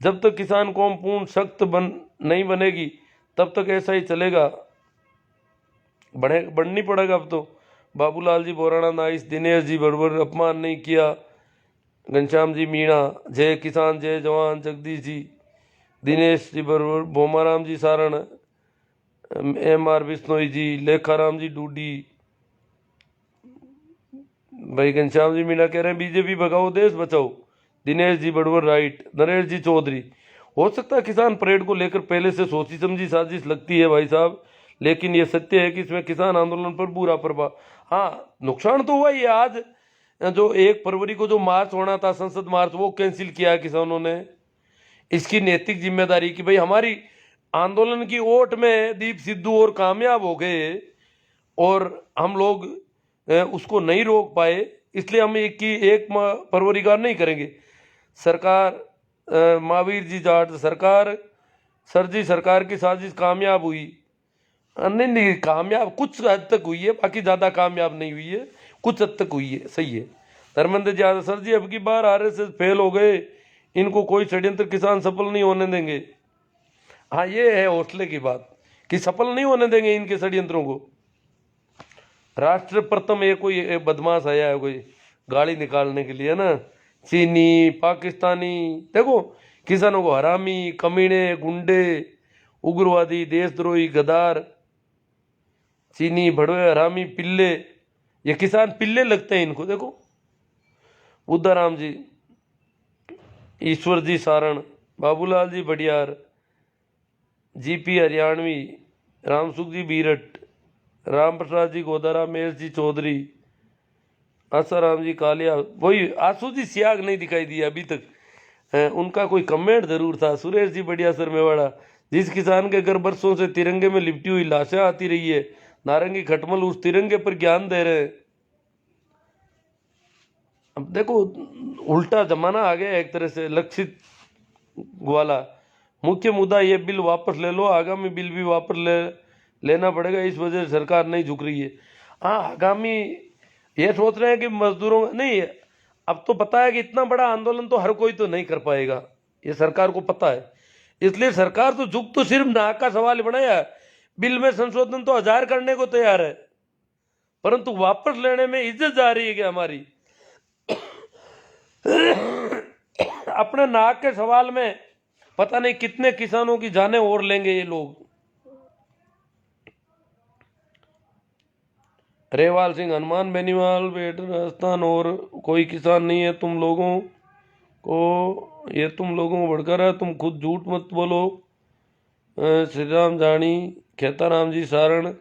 जब तक किसान कौम पूर्ण सख्त नहीं बनेगी तब तक ऐसा ही चलेगा, बढ़नी पड़ेगा अब तो। बाबूलाल जी बोराना नाइस, दिनेश जी बड़बड़, अपमान नहीं किया। घनश्याम जी मीणा, जय किसान जय जवान, जगदीश जी, दिनेश जी बड़बड़, बोमाराम जी सारण, MR बिश्नोई जी, लेखाराम जी डूडी, भाई घनश्याम जी मीणा कह रहे हैं बीजेपी भगाओ देश बचाओ। दिनेश जी बड़वर राइट। नरेश जी चौधरी, हो सकता है किसान परेड को लेकर पहले से सोची समझी साजिश लगती है भाई साहब, लेकिन ये सत्य है कि इसमें किसान आंदोलन पर बुरा प्रभाव। हाँ, नुकसान तो हुआ ही। आज जो 1 फरवरी को जो मार्च होना था, संसद मार्च, वो कैंसिल किया किसानों ने। इसकी नैतिक जिम्मेदारी कि भाई हमारी आंदोलन की ओट में दीप सिद्धू और कामयाब हो गए और हम लोग उसको नहीं रोक पाए, इसलिए हम 1 फरवरी का नहीं करेंगे। सरकार, महावीर जी जाट, सरकार, सर जी सरकार की साजिश कामयाब हुई। नहीं, कामयाब कुछ हद तक हुई है, बाकी ज़्यादा कामयाब नहीं हुई है, कुछ हद तक हुई है, सही है। धर्मेंद्र जी, सर जी अब की बार RSS फेल हो गए, इनको कोई षड्यंत्र किसान सफल नहीं होने देंगे। हाँ, ये है हौसले की बात कि सफल नहीं होने देंगे इनके षड्यंत्रों को। राष्ट्र प्रथम कोई बदमाश आया है कोई गाली निकालने के लिए ना, चीनी, पाकिस्तानी, देखो किसानों को हरामी, कमीने, गुंडे, उग्रवादी, देशद्रोही, गद्दार, चीनी, भड़वे, हरामी, पिल्ले, ये किसान पिल्ले लगते हैं इनको। देखो बुद्धाराम जी, ईश्वर जी सारण, बाबूलाल जी बडियार, GP हरियाणवी, रामसुख जी बीरट, राम प्रसाद जी गोदारा, महेश जी चौधरी, आसाराम जी कालिया, वही आंसू जी सियाग नहीं दिखाई दिया अभी तक। उनका कोई कमेंट जरूर था। सुरेश जी बढ़िया सर मेवाड़ा, जिस किसान के घर बरसों से तिरंगे में लिपटी हुई लाशें आती रही है, नारंगी खटमल उस तिरंगे पर ज्ञान दे रहे हैं। अब देखो उल्टा जमाना आ गया एक तरह से, लक्षित ग्वाला। मुख्य मुद्दा ये बिल वापस ले लो, आगामी बिल भी वापस लेना पड़ेगा, इस वजह से सरकार नहीं झुक रही है। हाँ, आगामी ये सोच रहे हैं कि मजदूरों नहीं, अब तो पता है कि इतना बड़ा आंदोलन तो हर कोई तो नहीं कर पाएगा, ये सरकार को पता है। इसलिए सरकार तो झुक तो सिर्फ नाक का सवाल बनाया है। बिल में संशोधन तो 1000 करने को तैयार है, परंतु वापस लेने में इज्जत जा रही है कि हमारी। अपने नाक के सवाल में पता नहीं कितने किसानों की जानें और लेंगे ये लोग। रेवाल सिंह, हनुमान बेनीवाल, बेटर राजस्थान, और कोई किसान नहीं है तुम लोगों को, ये तुम लोगों को भड़का रहा है, तुम खुद झूठ मत बोलो। श्री राम जानी, खेताराम जी सारण,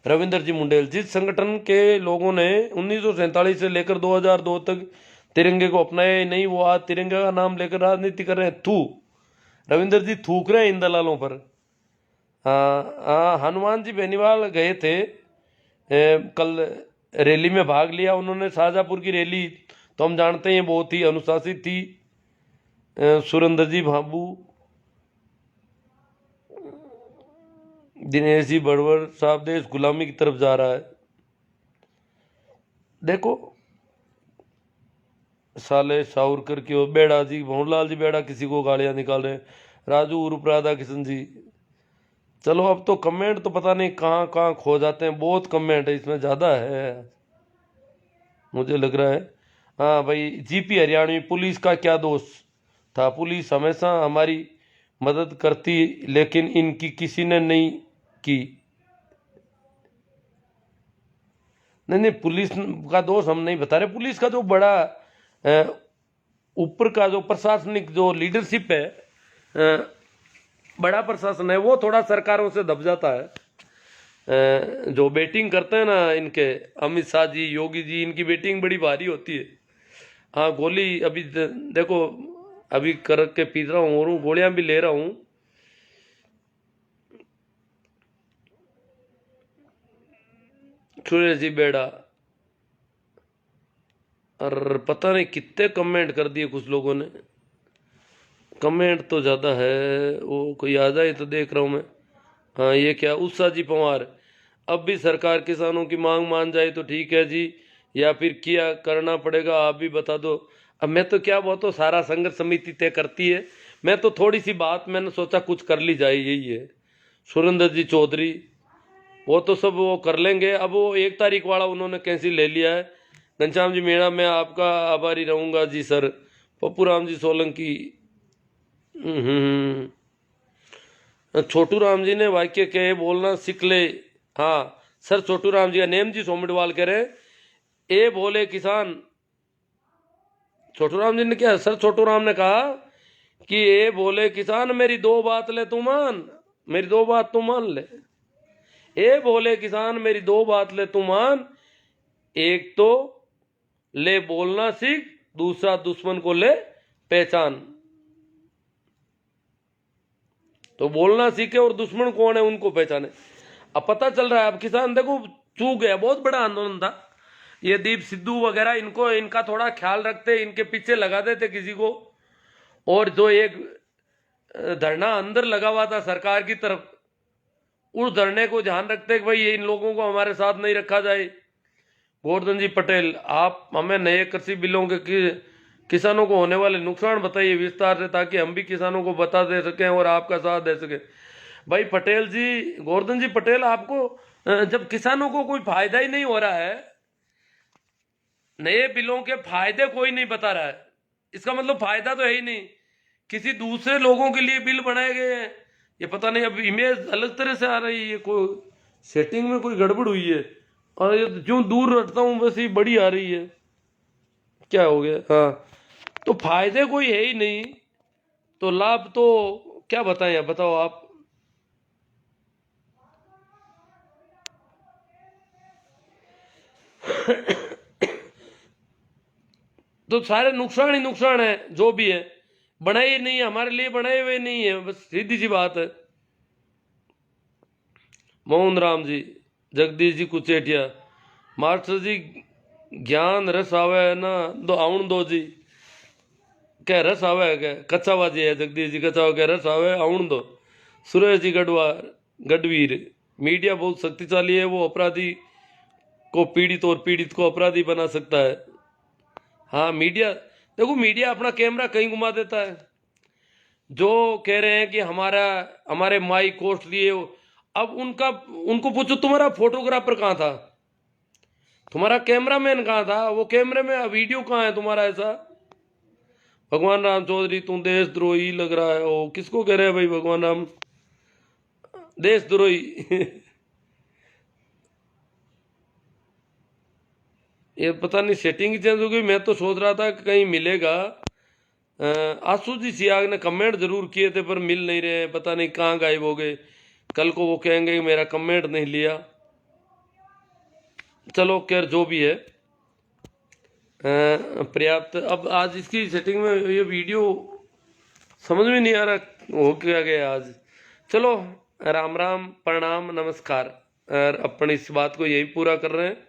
रविंद्र जी मुंडेल, जिस संगठन के लोगों ने 1947 से लेकर 2002 तक तिरंगे को अपनाया ही नहीं, वो आज तिरंगे का नाम लेकर राजनीति कर रहे हैं। थू, रविंद्र जी थूक रहे हैं इन दलालों पर। हनुमान जी बेनीवाल गए थे कल, रैली में भाग लिया उन्होंने। शाहजहाँपुर की रैली तो हम जानते हैं बहुत ही अनुशासित थी। सुरेंद्र जी भाबू, दिनेश जी बड़वर साहब, देश गुलामी की तरफ जा रहा है। देखो साले सावरकर की, बेड़ा जी, भंवरलाल जी बेड़ा किसी को गालियां निकाल रहे हैं। राजू उर्फ राधा किशन जी, चलो अब तो कमेंट तो पता नहीं कहाँ कहाँ खो जाते हैं, बहुत कमेंट है इसमें, ज़्यादा है मुझे लग रहा है। हाँ भाई, GP हरियाणवी, पुलिस का क्या दोष था, पुलिस हमेशा हमारी मदद करती लेकिन इनकी किसी ने नहीं की। नहीं, पुलिस का दोष हम नहीं बता रहे, पुलिस का जो बड़ा ऊपर का जो प्रशासनिक जो लीडरशिप है, बड़ा प्रशासन है, वो थोड़ा सरकारों से दब जाता है। जो बैटिंग करते हैं ना इनके अमित शाह जी, योगी जी, इनकी बैटिंग बड़ी भारी होती है। हाँ, गोली अभी देखो, अभी कर के पी रहा हूँ और गोलियां भी ले रहा हूँ। सूर्य जी बेड़ा, और पता नहीं कितने कमेंट कर दिए कुछ लोगों ने। कमेंट तो ज़्यादा है, वो कोई आ जाए तो देख रहा हूँ मैं। हाँ, ये क्या, उत्साह जी पवार, अब भी सरकार किसानों की मांग मान जाए तो ठीक है जी, या फिर क्या करना पड़ेगा आप भी बता दो। अब मैं तो क्या, वो तो सारा संघर्ष समिति तय करती है, मैं तो थोड़ी सी बात मैंने सोचा कुछ कर ली जाए, यही है। सुरेंद्र जी चौधरी, वो तो सब वो कर लेंगे। अब वो 1 तारीख वाला उन्होंने कैंसिल ले लिया है। घनश्याम जी मीणा, मैं आपका आभारी रहूंगा जी सर। पप्पू राम जी सोलंकी, छोटू राम जी ने वाक्य के बोलना सीख ले। हाँ सर, छोटू राम जी का नेम जी सोमडवाल कह रहे, ए बोले किसान। छोटू राम जी ने क्या सर, छोटू राम ने कहा कि ए बोले किसान मेरी 2 बात ले तू मान, मेरी 2 बात तू मान ले। ए बोले किसान मेरी 2 बात ले तू मान, एक तो ले बोलना सीख, दूसरा दुश्मन को ले पहचान। तो बोलना सीखे और दुश्मन कौन है उनको पहचाने। अब पता चल रहा है, अब किसान देखो चूक गया, बहुत बड़ा आंदोलन था ये। दीप सिद्धू वगैरह इनको, इनका थोड़ा ख्याल रखते, इनके पीछे लगा देते किसी को। और जो एक धरना अंदर लगा हुआ था सरकार की तरफ, उस धरने को ध्यान रखते कि भाई इन लोगों को हमारे साथ नहीं रखा जाए। गोवर्धन जी पटेल, आप हमें नए कृषि बिलों के किसानों को होने वाले नुकसान बताइए विस्तार से, ताकि हम भी किसानों को बता दे सकें और आपका साथ दे सके। भाई पटेल जी, गोवर्धन जी पटेल, आपको जब किसानों को कोई फायदा ही नहीं हो रहा है, नए बिलों के फायदे कोई नहीं बता रहा है, इसका मतलब फायदा तो है ही नहीं, किसी दूसरे लोगों के लिए बिल बनाए गए हैं। ये पता नहीं, अब इमेज अलग तरह से आ रही है, कोई सेटिंग में कोई गड़बड़ हुई है, और ये जो दूर रखता हूं वैसे ही बड़ी आ रही है, क्या हो गया। हाँ, तो फायदे कोई है ही नहीं, तो लाभ तो क्या बताएं, आप बताओ आप। तो सारे नुकसान ही नुकसान है, जो भी है बनाए नहीं है, हमारे लिए बनाए हुए नहीं है, बस सीधी सी बात है। मोहन राम जी, जगदीश जी कुचेटिया, मास्टर जी ज्ञान रस आवे ना दो आउन दो जी, क्या रस आवे, क्या कच्चाबाजी है। जगदीश जी कच्चा क्या रस आवे आउन दो। सुरेश जी गढ़वीर, मीडिया बहुत शक्तिशाली है, वो अपराधी को पीड़ित और पीड़ित को अपराधी बना सकता है। हाँ, मीडिया देखो, मीडिया अपना कैमरा कहीं घुमा देता है। जो कह रहे हैं कि हमारे माई कोस्ट लिए, अब उनको पूछो तुम्हारा फोटोग्राफर कहाँ था, तुम्हारा कैमरामैन कहाँ था, वो कैमरे में वीडियो कहाँ है तुम्हारा ऐसा। भगवान राम चौधरी, तुम देशद्रोही लग रहा है। ओ, किसको कह रहे हैं भाई भगवान राम देशद्रोही? ये पता नहीं सेटिंग चेंज हो गई। मैं तो सोच रहा था कि कहीं मिलेगा। आशु जी सियाग ने कमेंट जरूर किए थे पर मिल नहीं रहे हैं, पता नहीं कहाँ गायब हो गए। कल को वो कहेंगे कि मेरा कमेंट नहीं लिया। चलो खैर, जो भी है पर्याप्त। अब आज इसकी सेटिंग में ये वीडियो समझ में नहीं आ रहा हो क्या गया आज। चलो, राम राम, प्रणाम, नमस्कार, और अपन इस बात को यही पूरा कर रहे हैं।